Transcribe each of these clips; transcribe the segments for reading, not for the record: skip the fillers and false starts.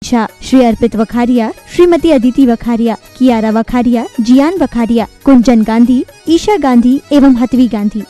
श्री अर्पित वखारिया, श्रीमती अदिति वखारिया, कियारा वखारिया, जियान वखारिया, कुंजन गांधी, ईशा गांधी एवं हतवी गांधी।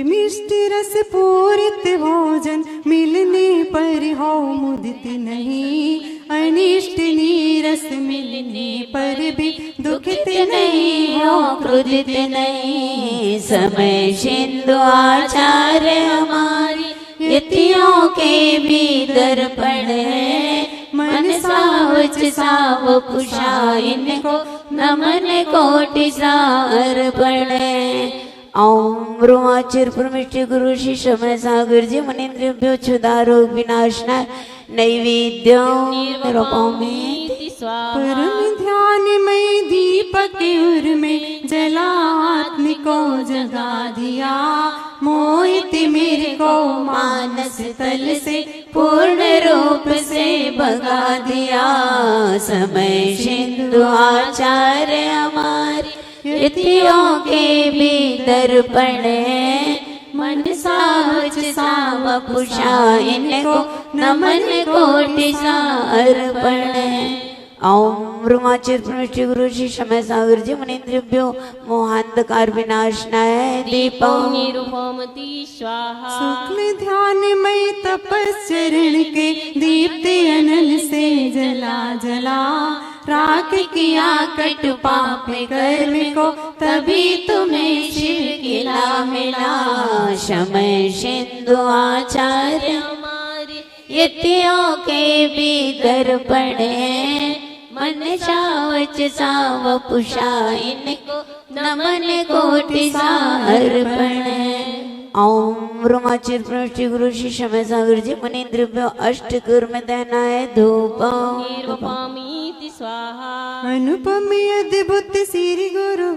मिष्टि रस पूरित भोजन मिलने पर हो मुदित नहीं, अनिष्ट नीरस मिलने पर भी दुखित नहीं हो क्रोधित नहीं। समय सिंधु आचार्य हमारी यतियों के भी दर्पण है, मन सावच साव कुशा इनको नमन कोटि सार्पण है। ओम ब्रह्माचर्य परमेश्वर गुरु श्री समय सागर जी मुनीन्द्रभ्यो क्षुधारो विनाशनाय नैवेद्यं निरूपयामि परम ध्यान में दीपक उर में जलात्मिको जगा दिया, मोहित मेरे को मानस तल से पूर्ण रूप से भगा दिया। समय सिंधु आचार्य हमारी यतियों के भी दर्पण है, मन सावच साव कुशा इनको नमन कोटि सार्पण है। ओम ब्रह्माचर्य परमेश्वर गुरु श्री समय सागर जी मुनीन्द्रभ्यो मोहांधकार विनाशनाय दीपं निरूपमति स्वाहा। शुक्ल ध्यान में तपस्चरण के दीप्त अनल से जला जला, राख किया कट पाप कर्म को तभी तुम्हें शिव किला मिला। समय सिंधु आचार्य हमारी यतियों के भी दर्पण है, मन सावच साव पुषा इनको नमन कोटि सार्पण है। ओम ब्रह्माचर्य परमेश्वर गुरु श्री समय सागर जी मुनीन्द्रभ्यो अष्ट कर्म दहनाय धूपं निरूपयामि स्वाहा। अनुपम अद्भुत श्री गुरु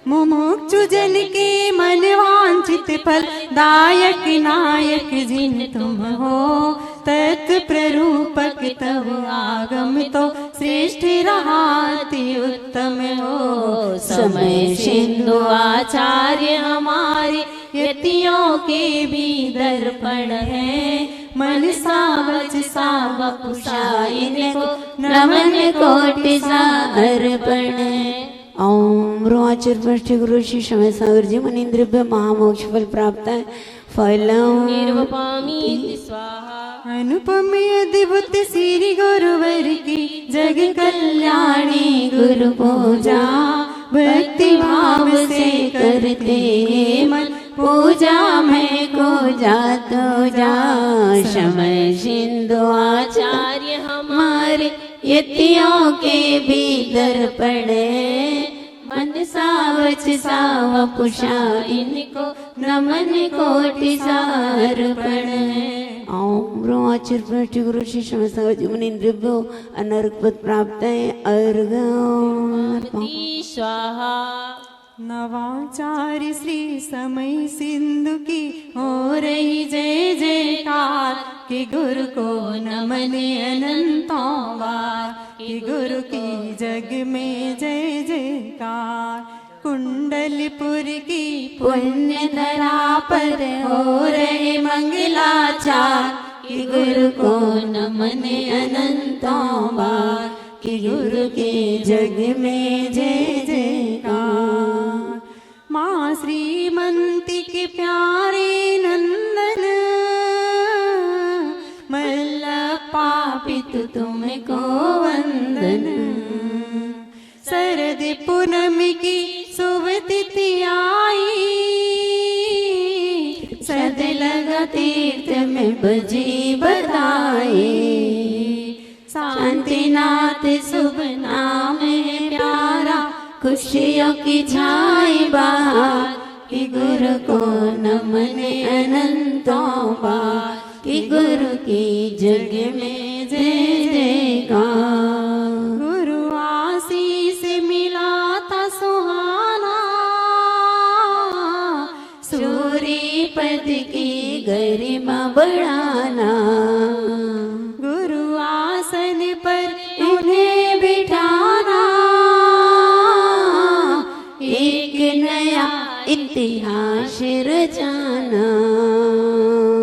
मुमुक्षु जन के मन वांछित फल दायक नायक जिन तुम हो, तत्प्ररूपक तव आगम तो श्रेष्ठ रहाति उत्तम हो। समय सिंधु आचार्य हमारी यतियों के भी दर्पण है, मन सावच साव कुशा इनको नमन कोटि सार्पण है। ओम ब्रह्माचर्य परमेश्वर गुरु श्री समय सागर जी मुनीन्द्रभ्यो महामोक्ष फल प्राप्त है, फलं निरूपयामि स्वाहा। अनुपम अद्भुत श्री गुरुवर की जग कल्याणी गुरु पूजा, भक्ति भाव से करते मन पूजा में को जा तो जा। समय सिंधु आचार्य हमारे यतियों के भी दर्पण है, मन सावच साव पुषा इनको नमन कोटि सार्पण है। ओम ब्रह्माचर्य परमेश्वर गुरु श्री समय सागर जी मुनीन्द्रभ्यो अनर्क पद प्राप्त है, अर्घ्य स्वाहा। नवाचार्य श्री समय सिंधु की हो रही जय जयकार, कि गुरु को नमन अनंतों बार, कि गुरु की जग में जय जयकार। कुंडलपुर की पुण्य धरा पर हो रहे मंगलाचार, कि गुरु को नमन अनंतों बार, कि गुरु के जग में जय जयकार। माँ श्रीमंती के प्यारे नंदन, मल्लप्पा पितु तुमको वंदन। शरद पूनम की शुभ तिथि आई, सद लगा तीर्थ में बजी बधाई। शांतिनाथ शुभ नाम है प्यारा, खुशियों की छाई बहार, कि गुरु को नमन अनंतों बार, कि गुरु की जग में जय जयकार। गुरु आशीष मिला था सुहाना, सूर्य पद की गरिमा बढ़ाना। गुरु आसन पर उन्हें बिठाना, एक नया इतिहास रचाना।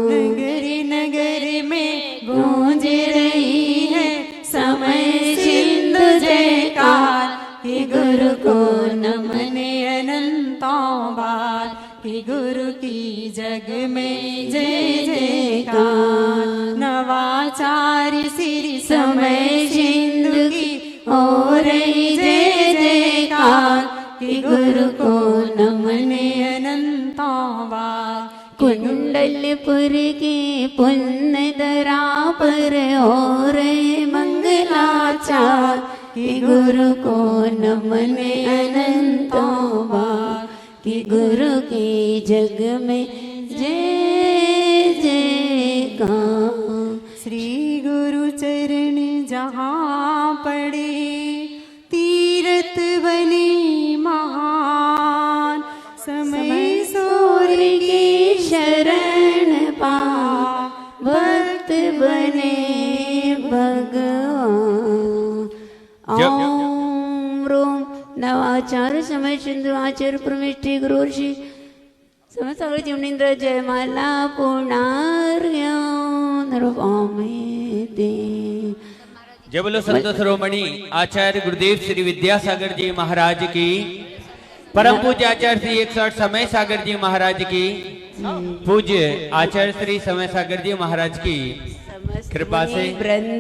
नगर नगर में गूंज रही है समय सिंधु जयकार, कि गुरु को नमन अनंतों बार, कि गुरु की जग में जय जयकार। नवाचार सिरि समय सिंधु की हो रही जय जयकार, कि गुरु को नमन अनंतों बार। कुंडलपुर के पुण्य दरा पर हो रहे मंगलाचार, कि गुरु को नमन अनंतों बार, कि गुरु की जग में जय जयकार। श्री गुरु चरण जहाँ पड़े तीरथ बने महान, समय सूर्य की शरण पा भक्त बने भगवान। ओम रोम नवाचार समय चंद्र आचार्य परमेष्टि गुरु ऋषि समसागर जीवनेन्द्र जयमाला पूर्णार्घ्य जय बोलो संत शिरोमणि आचार्य गुरुदेव श्री विद्यासागर जी महाराज की, परम पूज्य आचार्य श्री 108 समय सागर जी महाराज की, पूज्य आचार्य श्री समय सागर जी महाराज की कृपा से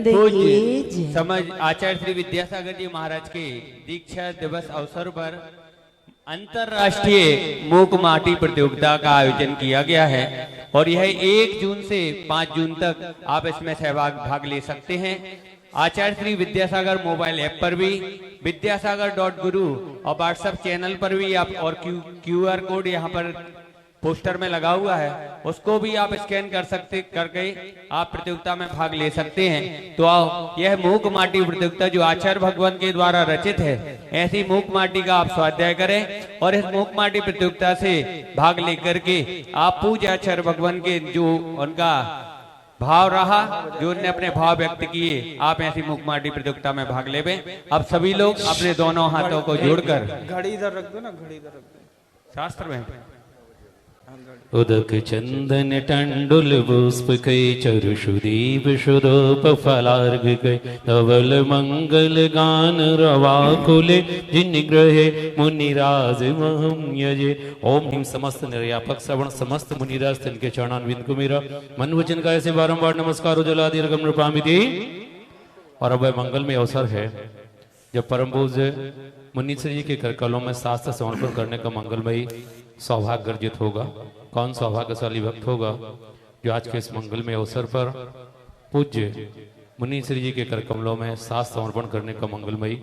पूज्य समझ आचार्य श्री विद्यासागर जी महाराज के दीक्षा दिवस अवसर पर अंतरराष्ट्रीय मूक माटी प्रतियोगिता का आयोजन किया गया है और यह 1 जून से 5 जून तक आप इसमें भाग ले सकते हैं। आचार्य श्री विद्यासागर मोबाइल ऐप पर भी विद्यासागर.गुरु और व्हाट्सएप चैनल पर भी आप और QR कोड यहाँ पर पोस्टर में लगा हुआ है, उसको भी आप स्कैन करके आप प्रतियोगिता में भाग ले सकते हैं। तो यह मूक माटी प्रतियोगिता जो आचार्य भगवान के द्वारा रचित है, ऐसी मूक माटी का आप स्वाध्याय करें और इस मूक माटी प्रतियोगिता से भाग लेकर के आप पूज्य आचार्य भगवान के जो उनका भाव रहा, जो उन्होंने अपने भाव व्यक्त किए, आप ऐसी मूक माटी प्रतियोगिता में भाग ले। अब सभी लोग अपने दोनों हाथों को जोड़कर घड़ी इधर रख दो ना, घड़ी इधर रख दो। शास्त्र में उदक चंदन टंडुल पुष्प कई चरुषुदीप शुदोप फलार्घ कई धवल मंगल गान रवा कुले जिन ग्रहे मुनिराज महम यजे। ओम हिम समस्त निर्यापक श्रवण समस्त मुनिराज तिनके चरणान्वित को मेरा मन वचन का ऐसे बारंबार नमस्कार उजलादि रकम नृपामि थी। और अब मंगल में अवसर है जब परम पूज्य मुनीश्वर जी के करकलों में शास्त्र समर्पण करने का मंगलमयी सौभाग्य अर्जित होगा। कौन सौभाग्यशाली भक्त होगा जो आज के इस मंगलमय अवसर पर पूज्य मुनीश्वर जी के करकमलों में शास्त्र समर्पण करने का मंगलमयी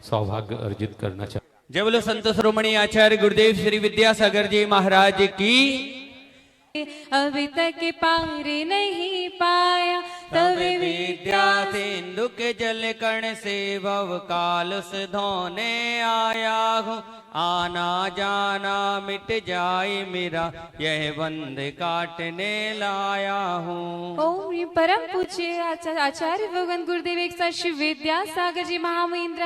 सौभाग्य अर्जित करना चाहिए। जय बोलो संत शिरोमणि आचार्य गुरुदेव श्री विद्यासागर जी महाराज की। अभी तक पार नहीं पाया तब विद्या सिंधु के जल कण से भव काल से धोने आया हूँ। आना जाना मिट जाए मेरा यह बंध काटने लाया हूँ। ओम परम पूज्य आचार्य भगवान गुरुदेव 108 श्री विद्यासागर जी महामहिंद्र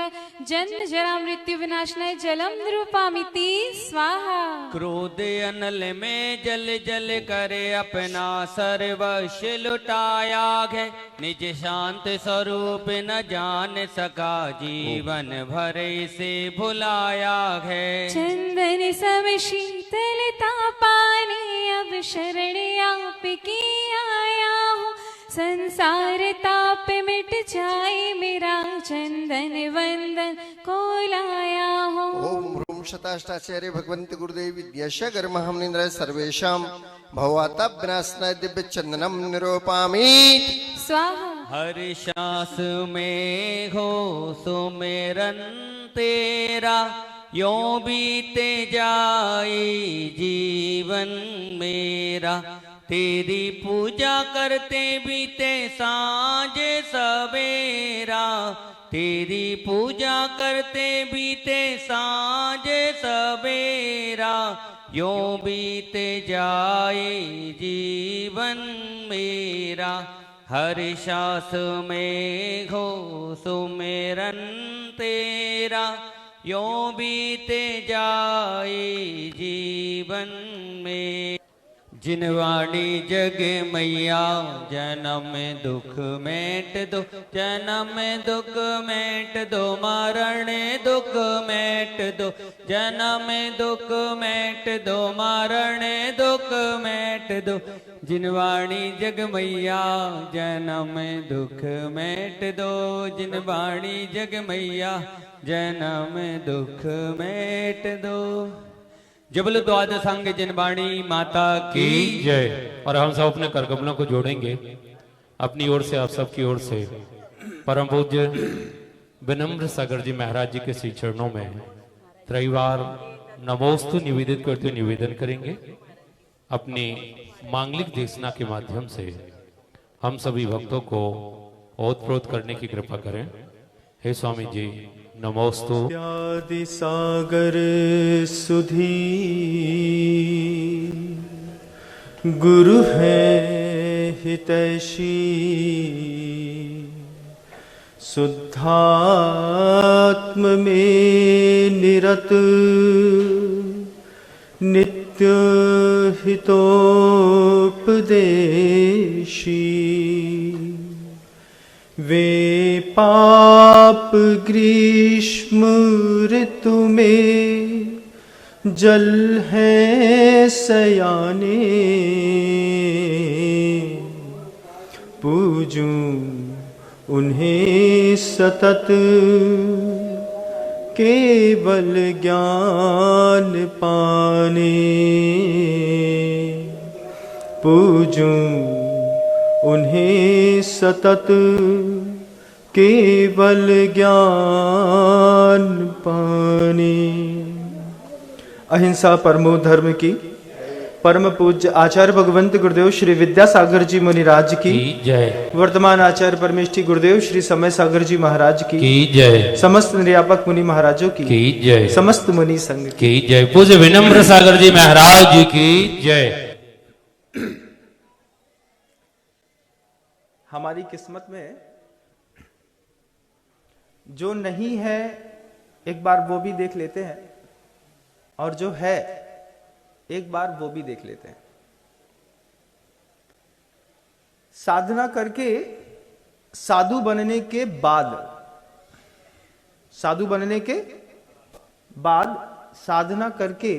जन्म जरा मृत्यु विनाशनाय जलम निरूपामिति स्वाहा। क्रोध अनल में जल जल करे अपना सर्वस्व लुटाया है। निज शांत स्वरूप न जान सका जीवन भर से भुलाया है। चंदन सम शीतलता पाने अब शरण आप की आया हूँ। संसार ताप मिट जाए मेरा चंदन वंदन को लाया हूँ। ओम रूम शताष्टाचार्य भगवंत गुरुदेव विद्यासागर महामनिंद्राय सर्वेशां भवातापनाशनाय दिव्य चंदनम निरूपामि स्वाहा। हर श्वास में हो सुमिरन तेरा यों बीते जाए जीवन मेरा। तेरी पूजा करते बीते सांझ सवेरा। तेरी पूजा करते बीते सांझ सवेरा। यों बीते जाए जीवन मेरा। हर श्वास में हो सुमिरन तेरा यूं बीते जाए जीवन में। जिनवाणी जग मैया जन्म दुख मेट दो, जन्म दुख मेट दो, मरण दुख मेट दो, जन्म दुख मेट दो, मरण दुख मेट दो। जिनवाणी जग मैया जन्म दुख मेट दो, जिनवाणी जग मैया जन्म दुख मेट दो। जबल द्वादशांग जिनवाणी माता की जय। और हम सब अपने कर कमलों को जोड़ेंगे अपनी ओर से, आप सबकी ओर से परम पूज्य विनम्र सागर जी महाराज जी के श्री चरणों में त्रैवार नमोस्तु निवेदित करते हुए निवेदन करेंगे। अपनी मांगलिक देशना के माध्यम से हम सभी भक्तों को ओतप्रोत करने की कृपा करें। हे स्वामी जी नमोस्तु। आदि सागर सुधी गुरु है हितैषी, शुद्धात्म में निरत नित्य हितोपदेशी। वे पाप ग्रीष्म ऋतु में जल है सयाने, पूजूं उन्हें सतत केवल ज्ञान पाने। पूजूं उन्हें सतत केवल ज्ञान पाने। अहिंसा परमो धर्म की परम पूज्य आचार्य भगवंत गुरुदेव श्री विद्यासागर जी मुनिराज की जय। वर्तमान आचार्य परमेष्ठी गुरुदेव श्री समय सागर जी महाराज की जय। समस्त निर्यापक मुनि महाराजों की जय। समस्त मुनि संघ की जय। पूज्य विनम्र सागर जी महाराज जी की जय। हमारी किस्मत में जो नहीं है एक बार वो भी देख लेते हैं, और जो है एक बार वो भी देख लेते हैं। साधना करके साधु बनने के बाद, साधु बनने के बाद साधना करके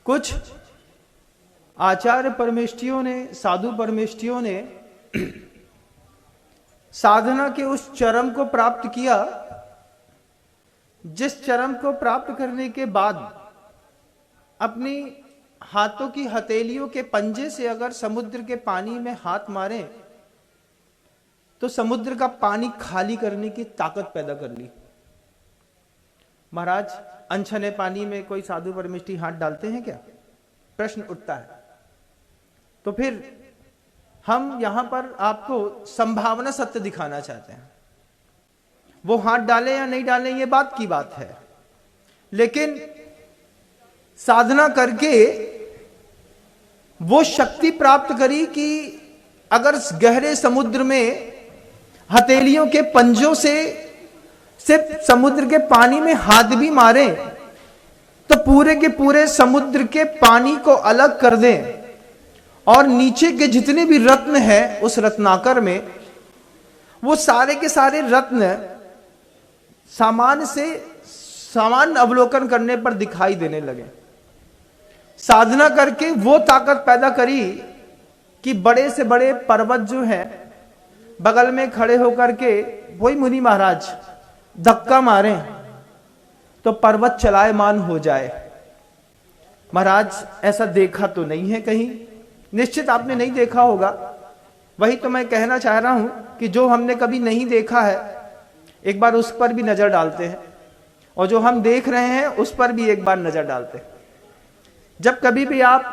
कुछ आचार्य परमेष्ठियों ने, साधु परमेष्ठियों ने साधना के उस चरम को प्राप्त किया जिस चरम को प्राप्त करने के बाद अपनी हाथों की हथेलियों के पंजे से अगर समुद्र के पानी में हाथ मारें तो समुद्र का पानी खाली करने की ताकत पैदा कर ली। महाराज, अनछने पानी में कोई साधु परमेष्ठी हाथ डालते हैं क्या? प्रश्न उठता है। तो फिर हम यहां पर आपको संभावना सत्य दिखाना चाहते हैं। वो हाथ डाले या नहीं डाले ये बात की बात है, लेकिन साधना करके वो शक्ति प्राप्त करी कि अगर गहरे समुद्र में हथेलियों के पंजों से सिर्फ समुद्र के पानी में हाथ भी मारे तो पूरे के पूरे समुद्र के पानी को अलग कर दें, और नीचे के जितने भी रत्न हैं उस रत्नाकर में वो सारे के सारे रत्न सामान्य से सामान्य अवलोकन करने पर दिखाई देने लगे। साधना करके वो ताकत पैदा करी कि बड़े से बड़े पर्वत जो हैं बगल में खड़े होकर के वही मुनि महाराज धक्का मारे तो पर्वत चलायमान हो जाए। महाराज, ऐसा देखा तो नहीं है कहीं, निश्चित आपने नहीं देखा होगा। वही तो मैं कहना चाह रहा हूं कि जो हमने कभी नहीं देखा है एक बार उस पर भी नजर डालते हैं, और जो हम देख रहे हैं उस पर भी एक बार नजर डालते हैं। जब कभी भी आप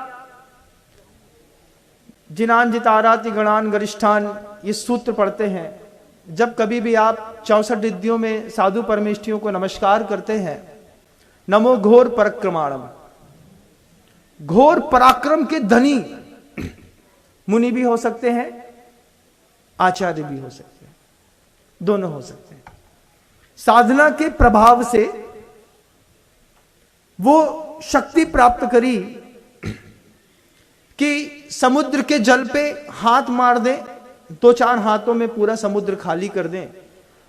जिनान जिताराति गणान गरिष्ठान ये सूत्र पढ़ते हैं, जब कभी भी आप 64 रिद्धियों में साधु परमेष्ठियों को नमस्कार करते हैं, नमो घोर पराक्रमाणम, घोर पराक्रम के धनी मुनि भी हो सकते हैं, आचार्य भी हो सकते हैं, दोनों हो सकते हैं। साधना के प्रभाव से वो शक्ति प्राप्त करी कि समुद्र के जल पे हाथ मार दें, 2-4 हाथों में पूरा समुद्र खाली कर दें,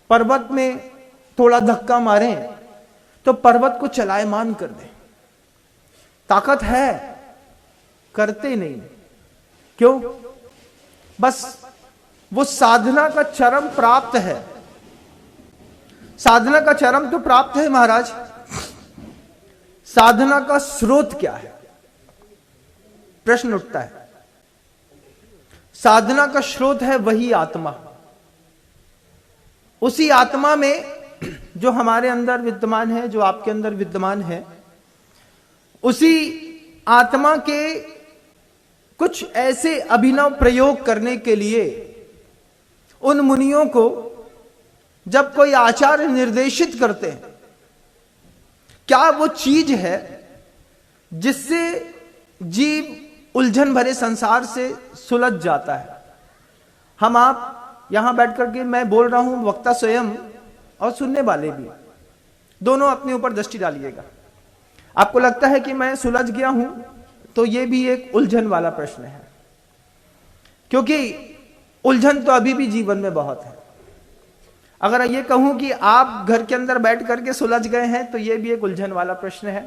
पर्वत में थोड़ा धक्का मारें तो पर्वत को चलायमान कर दें। ताकत है, करते नहीं। क्यों? बस वो साधना का चरम प्राप्त है। साधना का चरम तो प्राप्त है महाराज, साधना का स्रोत क्या है? प्रश्न उठता है। साधना का स्रोत है वही आत्मा। उसी आत्मा में जो हमारे अंदर विद्यमान है, जो आपके अंदर विद्यमान है, उसी आत्मा के कुछ ऐसे अभिनव प्रयोग करने के लिए उन मुनियों को जब कोई आचार्य निर्देशित करते हैं, क्या वो चीज है जिससे जीव उलझन भरे संसार से सुलझ जाता है। हम आप यहां बैठ करके मैं बोल रहा हूं, वक्ता स्वयं और सुनने वाले भी, दोनों अपने ऊपर दृष्टि डालिएगा। आपको लगता है कि मैं सुलझ गया हूं, तो यह भी एक उलझन वाला प्रश्न है, क्योंकि उलझन तो अभी भी जीवन में बहुत है। अगर ये कहूं कि आप घर के अंदर बैठ करके सुलझ गए हैं, तो यह भी एक उलझन वाला प्रश्न है,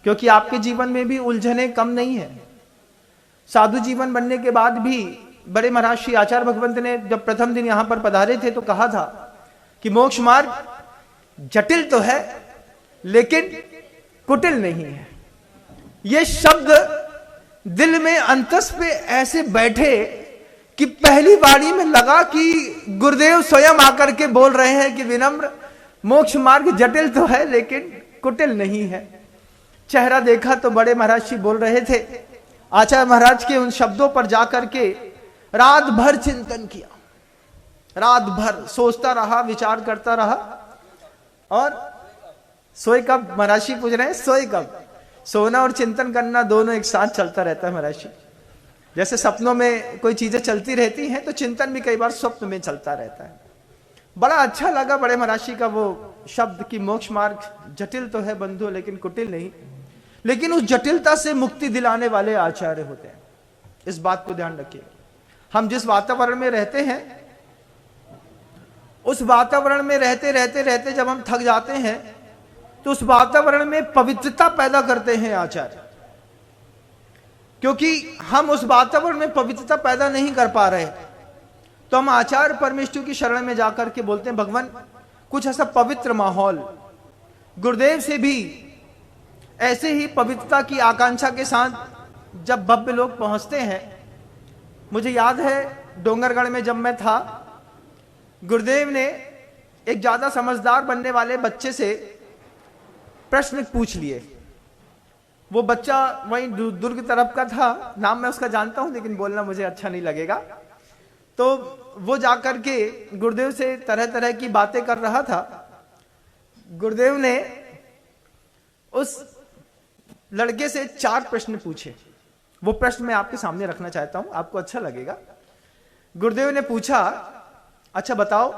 क्योंकि आपके जीवन में भी उलझने कम नहीं है। साधु जीवन बनने के बाद भी बड़े महाराज श्री आचार्य भगवंत ने जब प्रथम दिन यहां पर पधारे थे तो कहा था कि मोक्ष मार्ग जटिल तो है लेकिन कुटिल नहीं है। ये शब्द दिल में अंतस पे ऐसे बैठे कि पहली बारी में लगा कि गुरुदेव स्वयं आकर के बोल रहे हैं कि विनम्र, मोक्ष मार्ग जटिल तो है लेकिन कुटिल नहीं है। चेहरा देखा तो बड़े महाराज श्री बोल रहे थे। आचार्य महाराज के उन शब्दों पर जाकर के रात भर चिंतन किया, रात भर सोचता रहा, विचार करता रहा। और सोए कब? महाराज जी पूछ रहे हैं, सोए कब? सोना और चिंतन करना दोनों एक साथ चलता रहता है महाराज जी। जैसे सपनों में कोई चीजें चलती रहती हैं, तो चिंतन भी कई बार स्वप्न में चलता रहता है। बड़ा अच्छा लगा बड़े महाराज जी का वो शब्द कि मोक्ष मार्ग जटिल तो है बंधु लेकिन कुटिल नहीं, लेकिन उस जटिलता से मुक्ति दिलाने वाले आचार्य होते हैं। इस बात को ध्यान रखिए। हम जिस वातावरण में रहते हैं, उस वातावरण में रहते रहते रहते जब हम थक जाते हैं, तो उस वातावरण में पवित्रता पैदा करते हैं आचार्य। क्योंकि हम उस वातावरण में पवित्रता पैदा नहीं कर पा रहे, तो हम आचार्य परमेश्वर की शरण में जाकर के बोलते हैं, भगवान कुछ ऐसा पवित्र माहौल। गुरुदेव से भी ऐसे ही पवित्रता की आकांक्षा के साथ जब भव्य लोग पहुंचते हैं। मुझे याद है डोंगरगढ़ में जब मैं था, गुरुदेव ने एक ज्यादा समझदार बनने वाले बच्चे से प्रश्न पूछ लिए। वो बच्चा वहीं दुर्ग तरफ का था, नाम मैं उसका जानता हूं लेकिन बोलना मुझे अच्छा नहीं लगेगा। तो वो जाकर के गुरुदेव से तरह तरह की बातें कर रहा था। गुरुदेव ने उस लड़के से 4 प्रश्न पूछे। वो प्रश्न मैं आपके सामने रखना चाहता हूं, आपको अच्छा लगेगा। गुरुदेव ने पूछा, अच्छा बताओ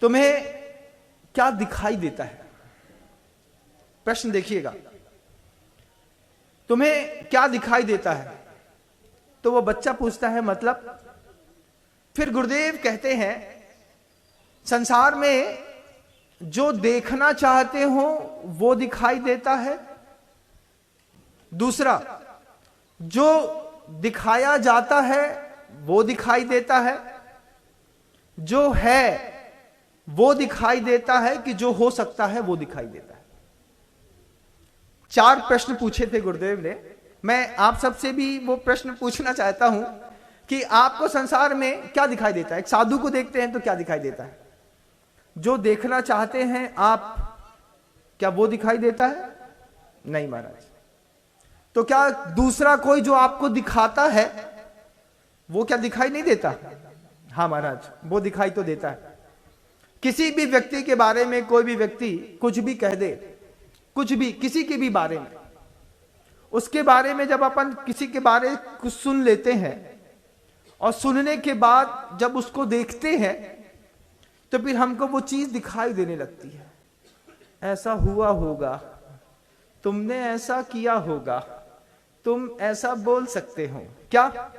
तुम्हें क्या दिखाई देता है? प्रश्न देखिएगा, तुम्हें क्या दिखाई देता है? तो वो बच्चा पूछता है मतलब। फिर गुरुदेव कहते हैं, संसार में जो देखना चाहते हो वो दिखाई देता है। दूसरा, जो दिखाया जाता है वो दिखाई देता है। जो है वो दिखाई देता है कि जो हो सकता है वो दिखाई देता है। 4 प्रश्न पूछे थे गुरुदेव ने। मैं आप सबसे भी वो प्रश्न पूछना चाहता हूं कि आपको संसार में क्या दिखाई देता है? एक साधु को देखते हैं तो क्या दिखाई देता है? जो देखना चाहते हैं आप, क्या वो दिखाई देता है? नहीं महाराज। तो क्या दूसरा कोई जो आपको दिखाता है वो क्या दिखाई नहीं देता? हाँ महाराज, वो दिखाई तो देता है। किसी भी व्यक्ति के बारे में कोई भी व्यक्ति कुछ भी कह दे, कुछ भी, किसी के भी बारे में, उसके बारे में जब अपन किसी के बारे कुछ सुन लेते हैं और सुनने के बाद जब उसको देखते हैं तो फिर हमको वो चीज दिखाई देने लगती है। ऐसा हुआ होगा, तुमने ऐसा किया होगा, तुम ऐसा बोल सकते हो क्या?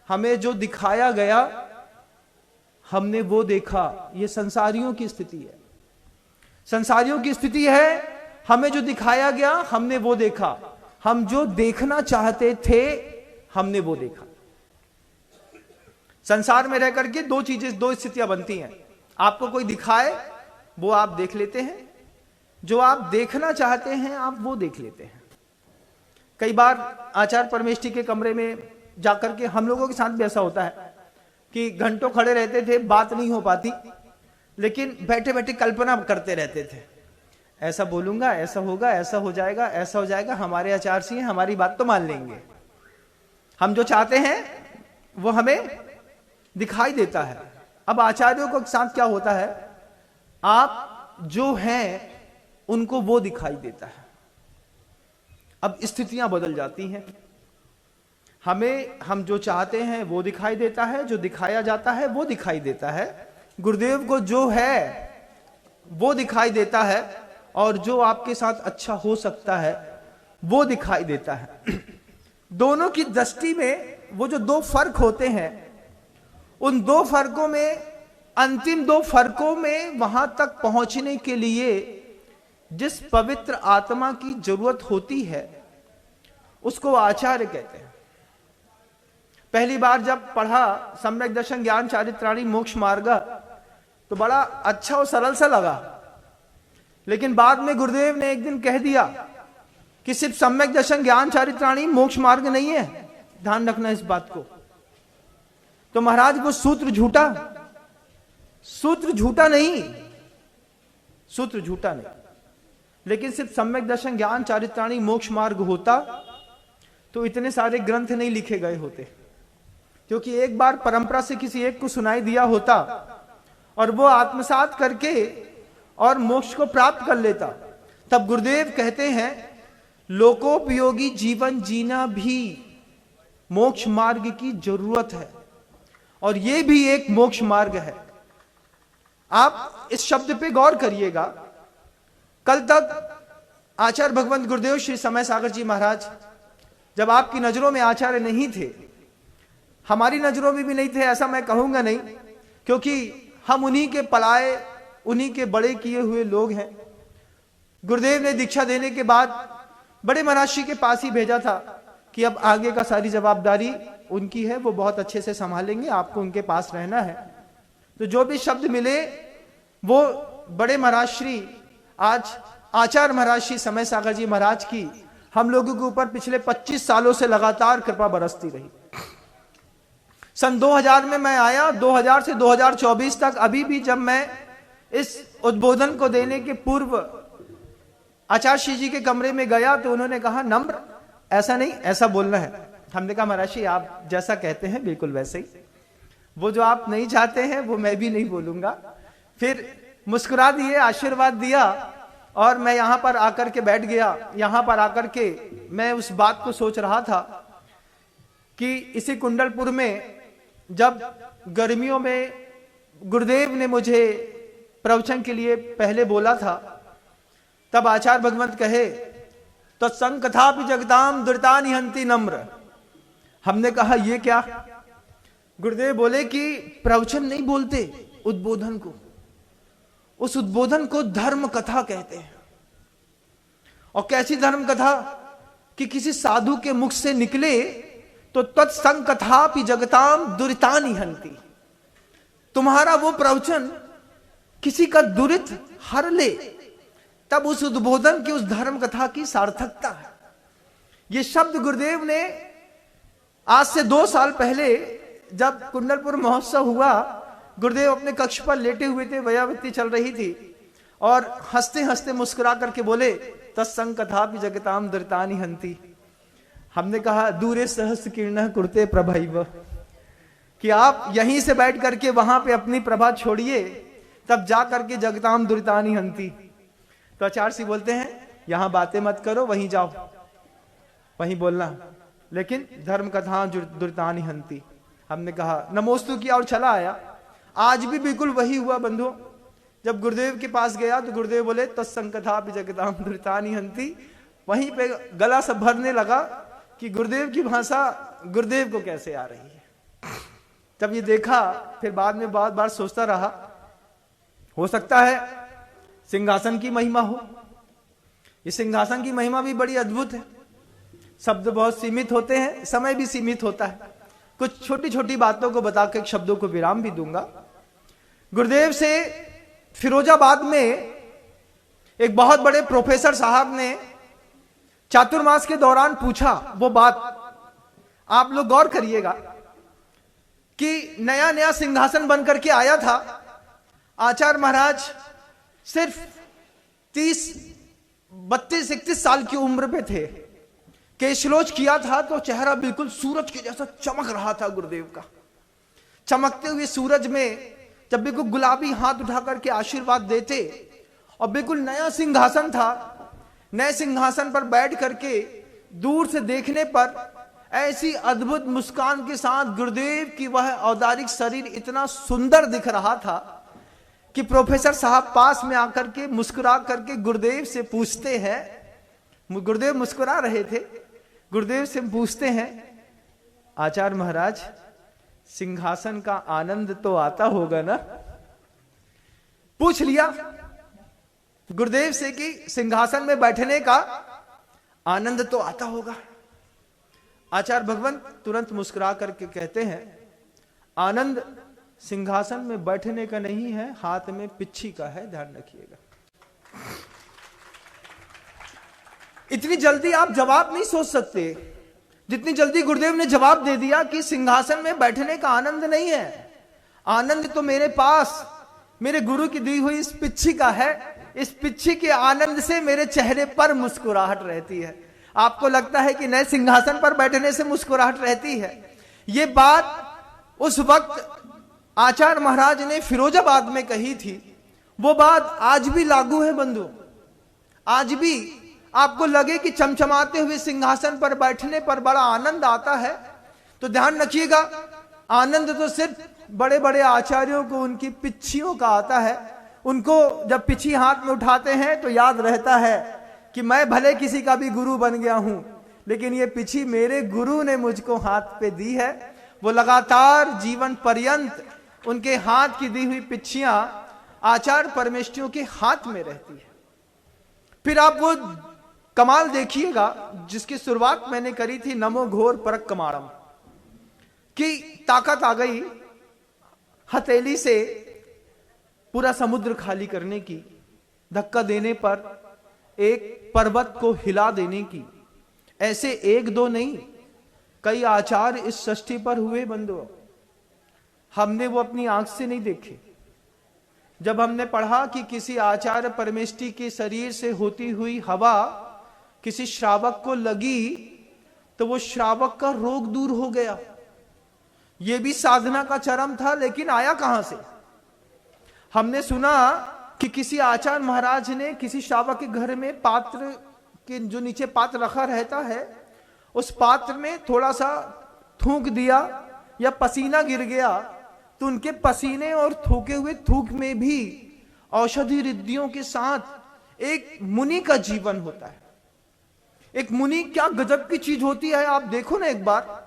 हमें जो दिखाया गया हमने वो देखा। ये संसारियों की स्थिति है, संसारियों की स्थिति है। हमें जो दिखाया गया हमने वो देखा, हम जो देखना चाहते थे हमने वो देखा। संसार में रह करके दो चीजें, दो स्थितियां बनती हैं। आपको कोई दिखाए वो आप देख लेते हैं, जो आप देखना चाहते हैं आप वो देख लेते हैं। कई बार आचार्य परमेष्ठी के कमरे में जाकर के हम लोगों के साथ भी ऐसा होता है कि घंटों खड़े रहते थे, बात नहीं हो पाती, लेकिन बैठे बैठे कल्पना करते रहते थे, ऐसा बोलूंगा, ऐसा होगा, ऐसा हो जाएगा, ऐसा हो जाएगा, हमारे आचार्य जी हैं, हमारी बात तो मान लेंगे। हम जो चाहते हैं वो हमें दिखाई देता है। अब आचार्यों के साथ क्या होता है, आप जो हैं उनको वो दिखाई देता है। अब स्थितियां बदल जाती हैं, हमें हम जो चाहते हैं वो दिखाई देता है, जो दिखाया जाता है वो दिखाई देता है। गुरुदेव को जो है वो दिखाई देता है, और जो आपके साथ अच्छा हो सकता है वो दिखाई देता है। दोनों की दृष्टि में वो जो दो फर्क होते हैं, उन दो फर्कों में, अंतिम दो फर्कों में वहां तक पहुंचने के लिए जिस पवित्र आत्मा की जरूरत होती है उसको आचार्य कहते हैं। पहली बार जब पढ़ा सम्यक दर्शन ज्ञान चारित्राणी मोक्ष मार्ग तो बड़ा अच्छा और सरल सा लगा, लेकिन बाद में गुरुदेव ने एक दिन कह दिया कि सिर्फ सम्यक दर्शन ज्ञान चारित्राणी मोक्ष मार्ग नहीं है, ध्यान रखना इस बात को। तो महाराज वो सूत्र झूठा, सूत्र झूठा नहीं, सूत्र झूठा नहीं, लेकिन सिर्फ सम्यक दर्शन ज्ञान चारित्राणी मोक्ष मार्ग होता तो इतने सारे ग्रंथ नहीं लिखे गए होते, क्योंकि एक बार परंपरा से किसी एक को सुनाई दिया होता और वो आत्मसात करके और मोक्ष को प्राप्त कर लेता। तब गुरुदेव कहते हैं लोकोपयोगी जीवन जीना भी मोक्ष मार्ग की जरूरत है, और ये भी एक मोक्ष मार्ग है। आप इस शब्द पे गौर करिएगा। कल तक आचार्य भगवंत गुरुदेव श्री समय सागर जी महाराज जब आपकी नजरों में आचार्य नहीं थे, हमारी नजरों में भी नहीं थे, ऐसा मैं कहूंगा नहीं, क्योंकि हम उन्हीं के पलाए, उन्हीं के बड़े किए हुए लोग हैं। गुरुदेव ने दीक्षा देने के बाद बड़े महाराज के पास ही भेजा था कि अब आगे का सारी जवाबदारी उनकी है, वो बहुत अच्छे से संभालेंगे, आपको उनके पास रहना है। तो जो भी शब्द मिले वो बड़े महाराज श्री, आज आचार्य महाराज श्री समय सागर जी महाराज की हम लोगों के ऊपर पिछले 25 सालों से लगातार कृपा बरसती रही। सन 2000 में मैं आया, 2000 से 2024 तक, अभी भी जब मैं इस उद्बोधन को देने के पूर्व आचार्य श्री जी के कमरे में गया तो उन्होंने कहा नम्र ऐसा नहीं, ऐसा बोलना है। हमने कहा महाराज जी आप जैसा कहते हैं बिल्कुल वैसे ही, वो जो आप नहीं चाहते हैं वो मैं भी नहीं बोलूंगा। फिर मुस्कुरा दिए, आशीर्वाद दिया, और मैं यहां पर आकर के बैठ गया। यहां पर आकर के मैं उस बात को सोच रहा था कि इसी कुंडलपुर में जब गर्मियों में गुरुदेव ने मुझे प्रवचन के लिए पहले बोला था, तब आचार्य भगवंत कहे तो संकथापि जगताम दुर्तानि हंति नम्र। हमने कहा ये क्या? गुरुदेव बोले कि प्रवचन नहीं बोलते उद्बोधन को, उस उद्बोधन को धर्म कथा कहते हैं। और कैसी धर्म कथा कि किसी साधु के मुख से निकले तो तत्संकथापि जगताम दुरितानि हंति, तुम्हारा वो प्रवचन किसी का दुरित हर ले, तब उस उद्बोधन की, उस धर्म कथा की सार्थकता है। ये शब्द गुरुदेव ने आज से 2 साल पहले जब कुंडलपुर महोत्सव हुआ, गुरुदेव अपने कक्ष पर लेटे हुए थे, वयावृत्ति चल रही थी, और हंसते हंसते मुस्कुरा करके बोले तत्संकथापि जगताम दुरितानि हंति। हमने कहा दूरे सहस्र किरणः कुरुते प्रभैव, कि आप यहीं से बैठ करके वहां पे अपनी प्रभा छोड़िए, तब जा करके जगताम दुरितानि हंति। तो आचार्य जी बोलते हैं यहां बातें मत करो, वहीं जाओ, वहीं बोलना, लेकिन धर्म कथा दुरितानि हंति। हमने कहा नमोस्तु किया और चला आया। आज भी बिल्कुल वही हुआ बंधु। जब गुरुदेव के पास गया तो गुरुदेव बोले तत्संकथा जगताम दुरितानि हंति। वहीं पे गला सब भरने लगा कि गुरुदेव की भाषा गुरुदेव को कैसे आ रही है। जब ये देखा फिर बाद में बार बार सोचता रहा, हो सकता है सिंहासन की महिमा हो। इस सिंहासन की महिमा भी बड़ी अद्भुत है। शब्द बहुत सीमित होते हैं, समय भी सीमित होता है। कुछ छोटी छोटी बातों को बताकर शब्दों को विराम भी दूंगा। गुरुदेव से फिरोजाबाद में एक बहुत बड़े प्रोफेसर साहब ने चातुर्मास के दौरान पूछा, वो बात आप लोग गौर करिएगा कि नया नया सिंहासन बनकर के आया था। आचार्य महाराज सिर्फ 32-31 साल की उम्र पे थे। केशलोच किया था तो चेहरा बिल्कुल सूरज के जैसा चमक रहा था गुरुदेव का। चमकते हुए सूरज में जब बिल्कुल गुलाबी हाथ उठा करके आशीर्वाद देते, और बिल्कुल नया सिंहासन था। नए सिंहासन पर बैठ करके दूर से देखने पर ऐसी अद्भुत मुस्कान के साथ गुरुदेव की वह औदारिक शरीर इतना सुंदर दिख रहा था कि प्रोफेसर साहब पास में आकर के मुस्कुरा करके गुरुदेव से पूछते हैं, गुरुदेव मुस्कुरा रहे थे, गुरुदेव से पूछते हैं, आचार्य महाराज सिंहासन का आनंद तो आता होगा ना। पूछ लिया गुरुदेव से कि सिंहासन में बैठने का आनंद तो आता होगा। आचार्य भगवंत तुरंत मुस्कुरा करके कहते हैं, आनंद सिंहासन में बैठने का नहीं है, हाथ में पिच्छी का है, ध्यान रखिएगा। इतनी जल्दी आप जवाब नहीं सोच सकते जितनी जल्दी गुरुदेव ने जवाब दे दिया कि सिंहासन में बैठने का आनंद नहीं है, आनंद तो मेरे पास मेरे गुरु की दी हुई इस पिच्छी का है। इस पिच्छी के आनंद से मेरे चेहरे पर मुस्कुराहट रहती है। आपको लगता है कि नए सिंहासन पर बैठने से मुस्कुराहट रहती है। ये बात उस वक्त आचार्य महाराज ने फिरोजाबाद में कही थी, वो बात आज भी लागू है बंधु। आज भी आपको लगे कि चमचमाते हुए सिंहासन पर बैठने पर बड़ा आनंद आता है, तो ध्यान रखिएगा, आनंद तो सिर्फ बड़े बड़े आचार्यों को उनकी पिच्छियों का आता है। उनको जब पिच्छी हाथ में उठाते हैं तो याद रहता है कि मैं भले किसी का भी गुरु बन गया हूं, लेकिन ये पिच्छी मेरे गुरु ने मुझको हाथ पे दी है। वो लगातार जीवन पर्यंत उनके हाथ की दी हुई पिच्छियां आचार्य परमेष्ठियों के हाथ में रहती है। फिर आप वो कमाल देखिएगा जिसकी शुरुआत मैंने करी थी, नमो घोर परक कमाड़म की ताकत आ गई हथेली से पूरा समुद्र खाली करने की, धक्का देने पर एक पर्वत को हिला देने की। ऐसे एक दो नहीं, कई आचार्य इस षष्ठी पर हुए बंधुओं। हमने वो अपनी आंख से नहीं देखे। जब हमने पढ़ा कि किसी आचार्य परमेष्ठी के शरीर से होती हुई हवा किसी श्रावक को लगी तो वो श्रावक का रोग दूर हो गया। ये भी साधना का चरम था, लेकिन आया कहां से? हमने सुना कि किसी आचार्य महाराज ने किसी श्रावक के घर में पात्र के जो नीचे पात्र रखा रहता है, उस पात्र में थोड़ा सा थूक दिया या पसीना गिर गया तो उनके पसीने और थूके हुए थूक में भी औषधि रिद्धियों के साथ एक मुनि का जीवन होता है। एक मुनि क्या गजब की चीज होती है। आप देखो ना एक बार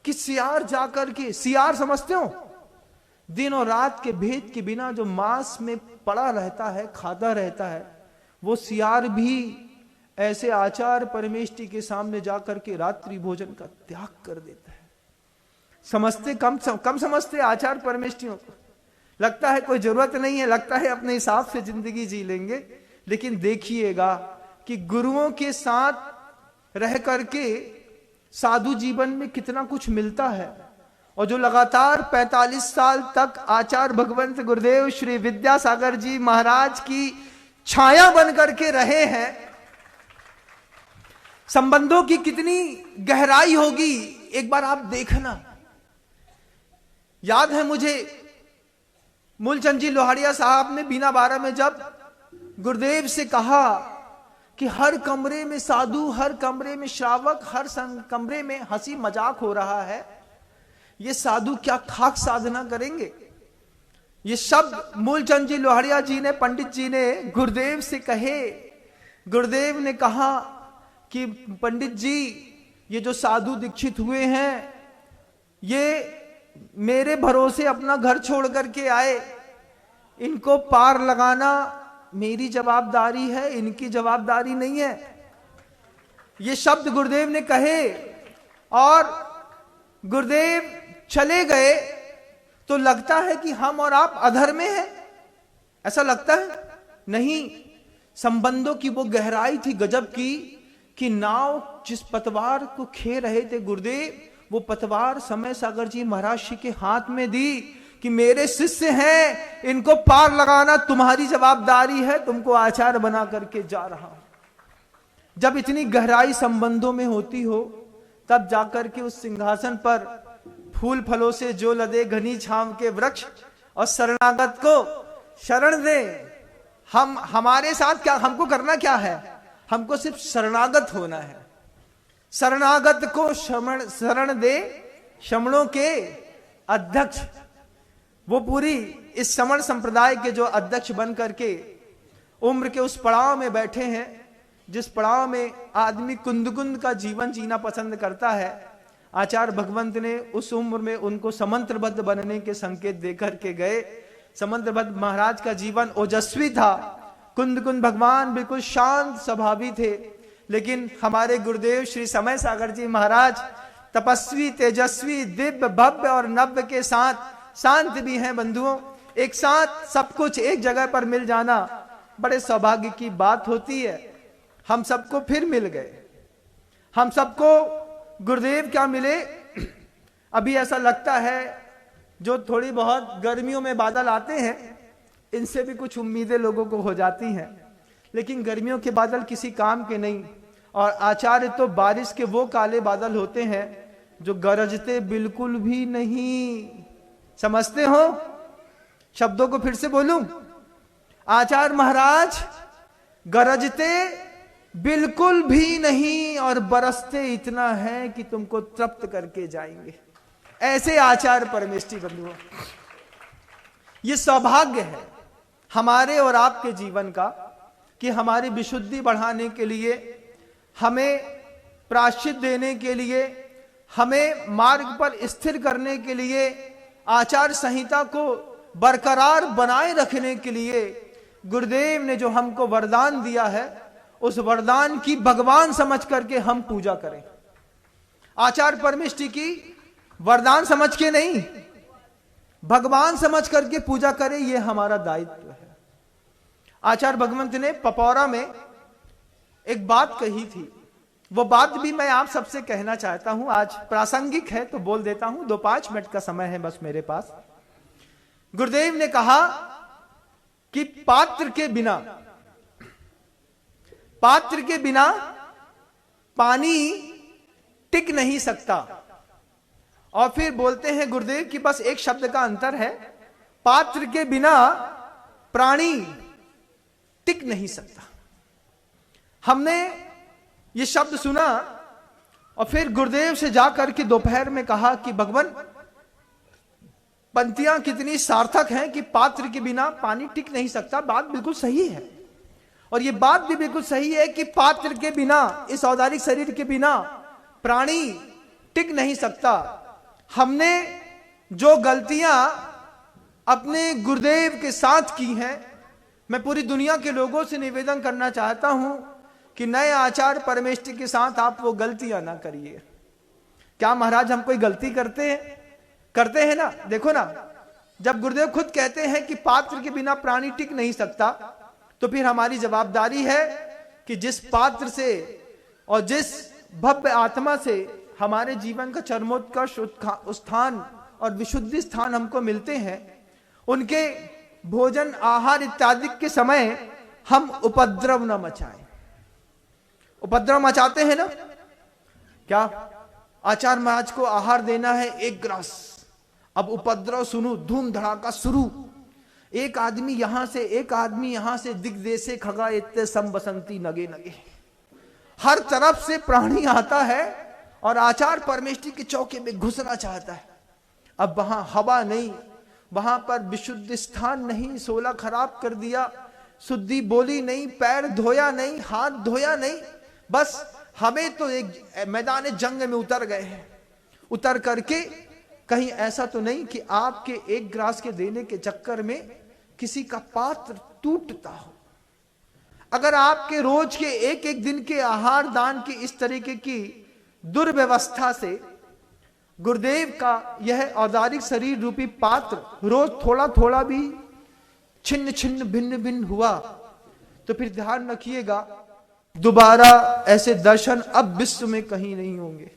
कि सियार जाकर के, सियार समझते हो, दिन और रात के भेद के बिना जो मांस में पड़ा रहता है, खाता रहता है, वो सियार भी ऐसे आचार्य परमेष्ठी के सामने जाकर के रात्रि भोजन का त्याग कर देता है। समझते कम समझते आचार्य परमेष्ठियों को। लगता है कोई जरूरत नहीं है, लगता है अपने हिसाब से जिंदगी जी लेंगे। लेकिन देखिएगा कि गुरुओं के साथ रह करके साधु जीवन में कितना कुछ मिलता है। और जो लगातार 45 साल तक आचार्य भगवंत गुरुदेव श्री विद्यासागर जी महाराज की छाया बन करके रहे हैं, संबंधों की कितनी गहराई होगी एक बार आप देखना। याद है मुझे मूलचंद जी लोहाड़िया साहब ने बीना बारह में जब गुरुदेव से कहा कि हर कमरे में साधु, हर कमरे में श्रावक, हर कमरे में हंसी मजाक हो रहा है, ये साधु क्या खाक साधना करेंगे? ये शब्द मूलचंद जी लोहड़िया जी ने, पंडित जी ने गुरुदेव से कहे। गुरुदेव ने कहा कि पंडित जी, ये जो साधु दीक्षित हुए हैं, ये मेरे भरोसे अपना घर छोड़ करके आए, इनको पार लगाना मेरी जवाबदारी है, इनकी जवाबदारी नहीं है। ये शब्द गुरुदेव ने कहे और गुरुदेव चले गए। तो लगता है कि हम और आप अधर में हैं, ऐसा लगता है? नहीं, संबंधों की वो गहराई थी गजब की कि नाव जिस पतवार को खे रहे थे गुरुदेव, वो पतवार समय सागर जी महाराज जी के हाथ में दी कि मेरे शिष्य हैं, इनको पार लगाना तुम्हारी जवाबदारी है, तुमको आचार्य बना करके जा रहा हूं। जब इतनी गहराई संबंधों में होती हो, तब जाकर के उस सिंहासन पर फूल फलों से जो लदे घनी छांव के वृक्ष और शरणागत को शरण दे। हम हमारे साथ क्या, हमको करना क्या है? हमको सिर्फ शरणागत होना है। शरणागत को शरण दे शमणों के अध्यक्ष। वो पूरी इस श्रमण संप्रदाय के जो अध्यक्ष बन करके उम्र के उस पड़ाव में बैठे हैं, जिस पड़ाव में आदमी कुंद कुंद का जीवन जीना पसंद करता है, आचार्य भगवंत ने उस उम्र में उनको समंत्रबद्ध बनने के संकेत देकर के गए। समंत्रबद्ध महाराज का जीवन ओजस्वी था, कुंद कुंद भगवान बिल्कुल शांत स्वभावी थे, लेकिन हमारे गुरुदेव श्री समय सागर जी महाराज तपस्वी, तेजस्वी, दिव्य, भव्य और नव्य के साथ शांत भी हैं। बंधुओं, एक साथ सब कुछ एक जगह पर मिल जाना बड़े सौभाग्य की बात होती है। हम सबको फिर मिल गए, हम सबको गुरुदेव क्या मिले। अभी ऐसा लगता है जो थोड़ी बहुत गर्मियों में बादल आते हैं, इनसे भी कुछ उम्मीदें लोगों को हो जाती हैं, लेकिन गर्मियों के बादल किसी काम के नहीं। और आचार्य तो बारिश के वो काले बादल होते हैं जो गरजते बिल्कुल भी नहीं। समझते हो? शब्दों को फिर से बोलूं, आचार्य महाराज गरजते बिल्कुल भी नहीं और बरसते इतना है कि तुमको तृप्त करके जाएंगे। ऐसे आचार्य परमेष्ठी बंधुओं, ये सौभाग्य है हमारे और आपके जीवन का कि हमारी विशुद्धि बढ़ाने के लिए, हमें प्रायश्चित देने के लिए, हमें मार्ग पर स्थिर करने के लिए, आचार संहिता को बरकरार बनाए रखने के लिए गुरुदेव ने जो हमको वरदान दिया है, उस वरदान की भगवान समझ करके हम पूजा करें। आचार परमेष्ठी की वरदान समझ के नहीं, भगवान समझ करके पूजा करें, यह हमारा दायित्व है। आचार्य भगवंत ने पपौरा में एक बात कही थी, वो बात भी मैं आप सबसे कहना चाहता हूं। आज प्रासंगिक है तो बोल देता हूं, 2-5 मिनट का समय है बस मेरे पास। गुरुदेव ने कहा कि पात्र के बिना पानी टिक नहीं सकता। और फिर बोलते हैं गुरुदेव कि बस एक शब्द का अंतर है, पात्र के बिना प्राणी टिक नहीं सकता। हमने ये शब्द सुना और फिर गुरुदेव से जाकर के दोपहर में कहा कि भगवान, पंक्तियां कितनी सार्थक हैं कि पात्र के बिना पानी टिक नहीं सकता। बात बिल्कुल सही है, और ये बात भी बिल्कुल सही है कि पात्र के बिना, इस औदारिक शरीर के बिना प्राणी टिक नहीं सकता। हमने जो गलतियां अपने गुरुदेव के साथ की हैं, मैं पूरी दुनिया के लोगों से निवेदन करना चाहता हूं कि नए आचार्य परमेष्ठी के साथ आप वो गलतियां ना करिए। क्या महाराज हम कोई गलती करते हैं ना? देखो ना, जब गुरुदेव खुद कहते हैं कि पात्र के बिना प्राणी टिक नहीं सकता, तो फिर हमारी जवाबदारी है कि जिस पात्र से और जिस भव्य आत्मा से हमारे जीवन का चरमोत्कर्ष उत्थान और विशुद्धि स्थान हमको मिलते हैं, उनके भोजन आहार इत्यादि के समय हम उपद्रव न मचाएं। उपद्रव मचाते हैं ना? क्या आचार्य महाराज को आहार देना है 1 ग्रास, अब उपद्रव सुनो, धूम धड़ाका शुरू। एक आदमी यहां से, एक आदमी यहां से, दिग्देशे खगा इत्ते सम बसंती नगे नगे, हर तरफ से प्राणी आता है और आचार्य परमेष्ठी के चौके में घुसना चाहता है। अब वहां हवा नहीं, वहां पर विशुद्ध स्थान नहीं, सोला खराब कर दिया, शुद्धि बोली नहीं, पैर धोया नहीं, हाथ धोया नहीं, बस हमें तो एक मैदान जंग में उतर गए हैं। उतर करके कहीं ऐसा तो नहीं कि आपके एक ग्रास के देने के चक्कर में किसी का पात्र टूटता हो। अगर आपके रोज के एक एक दिन के आहार दान की इस तरीके की दुर्व्यवस्था से गुरुदेव का यह औदारिक शरीर रूपी पात्र रोज थोड़ा थोड़ा भी छिन्न छिन्न भिन्न भिन्न हुआ, तो फिर ध्यान रखिएगा दोबारा ऐसे दर्शन अब विश्व में कहीं नहीं होंगे।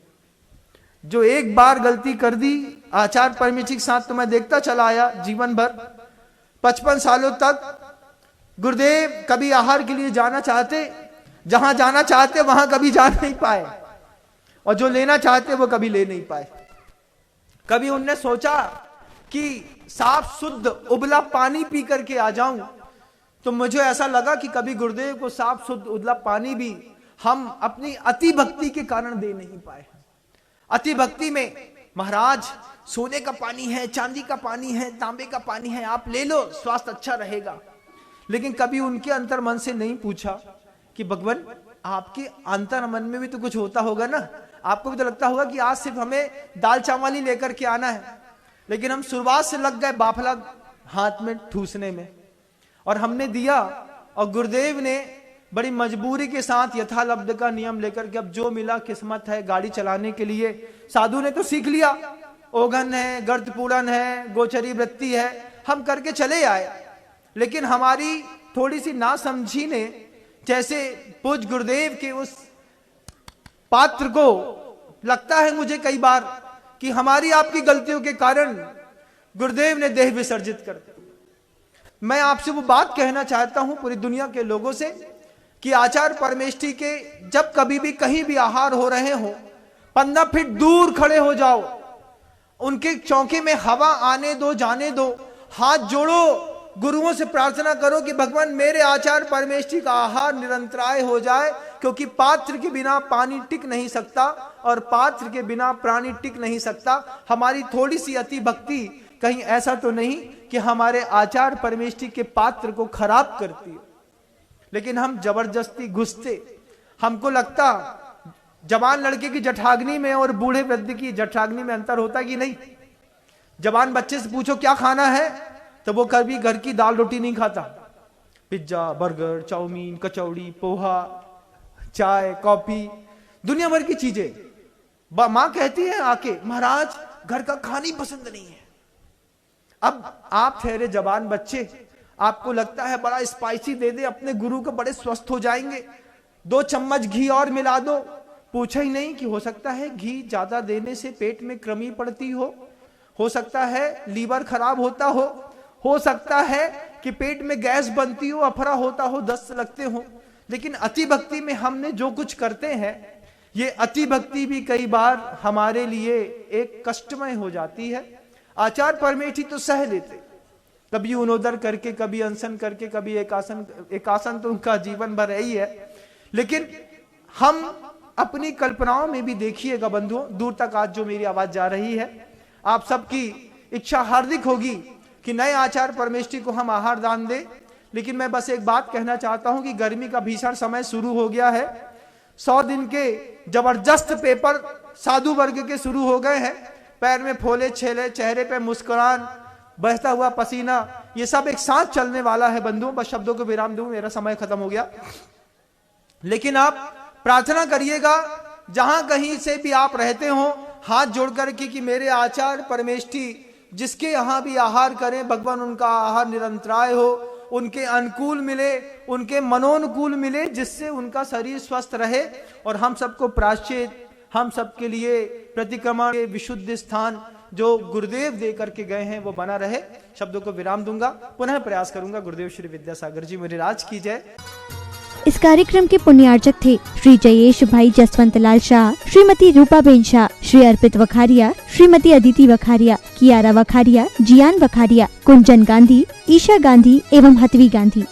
जो एक बार गलती कर दी, आचार्य परमेश्वर के साथ तो मैं देखता चला आया जीवन भर, 55 सालों तक गुरुदेव कभी आहार के लिए जाना चाहते, जहां जाना चाहते वहां कभी जा नहीं पाए, और जो लेना चाहते वो कभी ले नहीं पाए। कभी उनने सोचा कि साफ शुद्ध उबला पानी पी करके आ जाऊं, तो मुझे ऐसा लगा कि कभी गुरुदेव को साफ शुद्ध उबला पानी भी हम अपनी अति भक्ति के कारण दे नहीं पाए। अति भक्ति में महाराज सोने का पानी है, चांदी का पानी है, तांबे का पानी है, आप ले लो, स्वास्थ्य अच्छा रहेगा। लेकिन कभी उनके अंतर मन से नहीं पूछा कि भगवान आपके अंतर मन में भी तो कुछ होता होगा ना, आपको भी तो लगता होगा कि आज सिर्फ हमें दाल चावल ही लेकर के आना है। लेकिन हम शुरुआत से लग गए बाफला हाथ में ठूसने में, और हमने दिया, और गुरुदेव ने बड़ी मजबूरी के साथ यथालब्ध का नियम लेकर के अब जो मिला किस्मत है गाड़ी चलाने के लिए। साधु ने तो सीख लिया, ओघन है, गर्त पूरन है, गोचरी वृत्ति है, हम करके चले आए। लेकिन हमारी थोड़ी सी नासमझी ने जैसे पूज्य गुरुदेव के उस पात्र को, लगता है मुझे कई बार कि हमारी आपकी गलतियों के कारण गुरुदेव ने देह विसर्जित कर दिया। मैं आपसे वो बात कहना चाहता हूं पूरी दुनिया के लोगों से कि आचार्य परमेष्ठी के जब कभी भी कहीं भी आहार हो रहे हो, 15 फीट दूर खड़े हो जाओ, उनके चौके में हवा आने दो, जाने दो, हाथ जोड़ो, गुरुओं से प्रार्थना करो कि भगवान मेरे आचार्य परमेष्ठी का आहार निरंतराय हो जाए, क्योंकि पात्र के बिना पानी टिक नहीं सकता और पात्र के बिना प्राणी टिक नहीं सकता। हमारी थोड़ी सी अति भक्ति कहीं ऐसा तो नहीं कि हमारे आचार्य परमेष्ठी के पात्र को खराब करती है, लेकिन हम जबरदस्ती घुसते। हमको लगता जवान लड़के की जठाग्नि में और बूढ़े वृद्ध की जठाग्नि में अंतर होता कि नहीं। जवान बच्चे से पूछो क्या खाना है, तो वो कभी घर की दाल रोटी नहीं खाता, पिज्जा, बर्गर, चाउमीन, कचौड़ी, पोहा, चाय, कॉफी, दुनिया भर की चीजें। मां कहती है आके, महाराज घर का खाना ही पसंद नहीं है। अब आप ठहरे जवान बच्चे, आपको लगता है बड़ा स्पाइसी दे दे, अपने गुरु को बड़े स्वस्थ हो जाएंगे, 2 चम्मच घी और मिला दो। पूछा ही नहीं कि हो सकता है घी ज्यादा देने से पेट में कृमि पड़ती हो सकता है लीवर खराब होता हो सकता है कि पेट में गैस बनती हो, अफरा होता हो, दस्त लगते हो। लेकिन अति भक्ति में हमने जो कुछ करते हैं, ये अति भक्ति भी कई बार हमारे लिए एक कष्टमय हो जाती है। आचार्य परमेष्ठी तो सह लेते, कभी उनोदर करके, कभी अनशन करके, कभी एकासन तो उनका जीवन भर ही है। लेकिन हम अपनी कल्पनाओं में भी देखिएगा बंधुओं, दूर तक आज जो मेरी आवाज जा रही है, आप सबकी इच्छा हार्दिक होगी कि नए आचार्य परमेष्ठी को हम आहार दान दें। लेकिन मैं बस एक बात कहना चाहता हूं कि गर्मी का भीषण समय शुरू हो गया है। 100 दिन के जबरदस्त पेपर साधु वर्ग के शुरू हो गए हैं। पैर में फोले छेले, चेहरे पे मुस्कुरान, बहता हुआ पसीना, ये सब एक साथ चलने वाला है बंधुओं। बस शब्दों को विराम दूं, मेरा समय खत्म हो गया। लेकिन आप प्रार्थना करिएगा, जहां कहीं से भी आप रहते हो, हाथ जोड़कर कि मेरे आचार्य परमेष्ठी जिसके यहां भी आहार करें, भगवान उनका आहार निरंतराय हो, उनके अनुकूल मिले, उनके मनोनुकूल मिले, जिससे उनका शरीर स्वस्थ रहे और हम सबको प्रायश्चित, हम सबके लिए प्रतिक्रमण के विशुद्ध स्थान जो गुरुदेव दे करके गए हैं वो बना रहे। शब्दों को विराम दूंगा, पुनः प्रयास करूंगा। गुरुदेव श्री विद्यासागर जी मेरे राज की जय। इस कार्यक्रम के पुण्यार्चक थे श्री जयेश भाई जसवंत लाल शाह, श्रीमती रूपाबेन शाह, श्री अर्पित वखारिया, श्रीमती अदिति वखारिया, कियारा वखारिया, जियान वखारिया, कुंजन गांधी, ईशा गांधी एवं हतवी गांधी।